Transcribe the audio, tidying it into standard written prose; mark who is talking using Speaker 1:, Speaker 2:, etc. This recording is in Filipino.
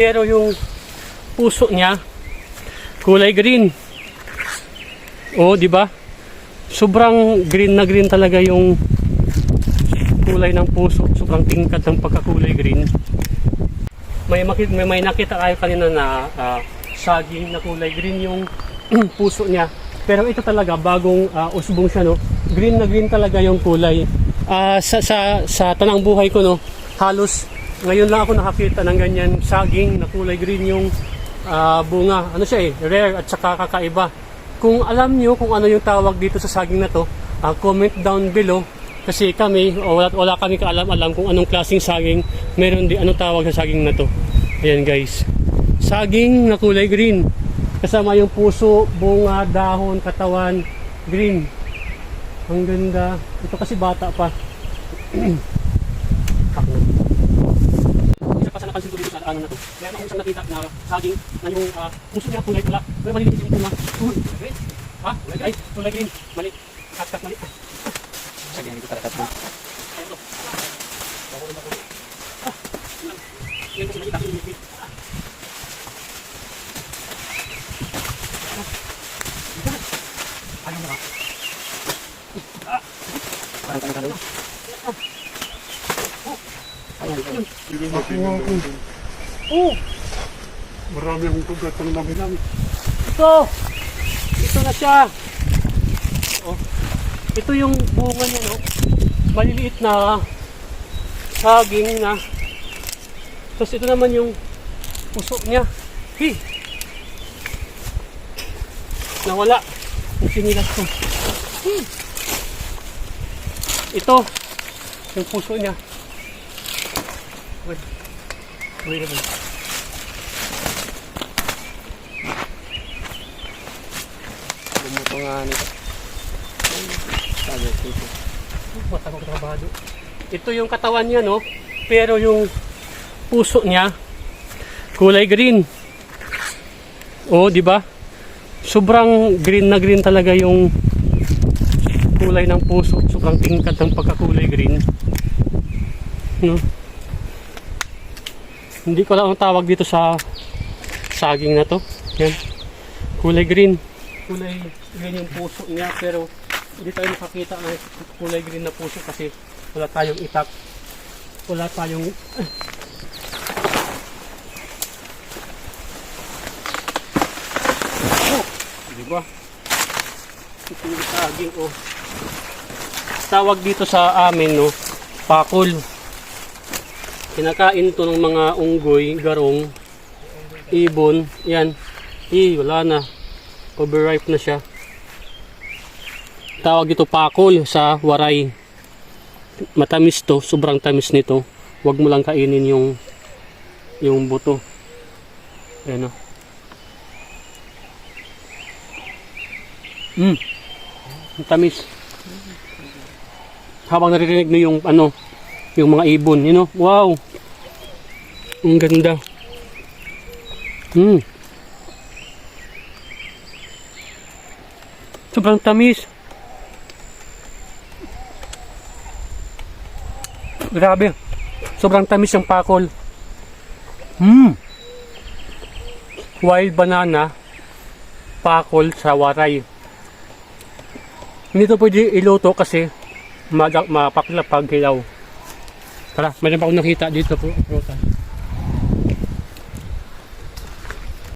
Speaker 1: Pero yung puso niya kulay green. Oh, di ba? Sobrang green na green talaga yung kulay ng puso. Sobrang tingkad ng pagkakulay green. May nakita kayo kanina na saging na kulay green yung puso niya. Pero ito talaga bagong usbong siya, no. Green na green talaga yung kulay. Sa tanang buhay ko, no, halos ngayon lang ako nakakita ng ganyan saging na kulay green yung bunga. Ano siya rare at saka kakaiba. Kung alam nyo kung ano yung tawag dito sa saging na to, comment down below. Kasi kami, wala kami kaalam-alam kung anong klaseng saging meron din, anong tawag sa saging na to. Ayan guys, saging na kulay green. Kasama yung puso, bunga, dahon, katawan, green. Ang ganda. Ito kasi bata pa. Isa pa sa napansin ko dito sa ano na to. Meron akong isang nakita na saging na yung puso niya kulay pula. Pero maliliit yung bunga. Green. Ay, kulay green. Mali. Kat mali. Saging dito talaga ito. Ito. Yan po nakita ko yung liquid. Ano ba? Parang kami. Oh!
Speaker 2: Marami akong tugat ng nabilang.
Speaker 1: Ito na siya. Oh. Ito yung bunga niya, no? Maliliit na saging na. Tapos ito naman yung puso niya. Nawala. Yung sinilas ko. Ito. Yung puso niya. Wait a minute. Bumuto nga nito. Matagong trabado. Ito yung katawan niya, no? Pero yung puso niya kulay green. Oh, di ba? Sobrang green na green talaga yung kulay ng puso. Sobrang tingkad ng pagkakulay green. No? Hindi ko alam ang tawag dito sa saging na to. Yan. Kulay green. Kulay green yung puso niya, pero hindi tayo makakita ng kulay green na puso kasi wala tayong itak. Wala tayong diba? Ito yung saging, oh. Tawag dito sa amin, no, pakol. Kinakain to ng mga unggoy, garong, ibon. Yan. Wala na. Overripe na siya. Tawag ito pakol sa waray. Matamis to, sobrang tamis nito. Huwag mo lang kainin yung buto. Ayan, oh. Ang tamis. Habang naririnig nyo yung mga ibon, you know? Wow! Ang ganda. Sobrang tamis. Grabe. Sobrang tamis yung pakol. Wild banana, pakol sa waray. Hindi ito pwede iluto kasi mapakla pag hilaw. Tara, mayroon pa akong nakita dito po.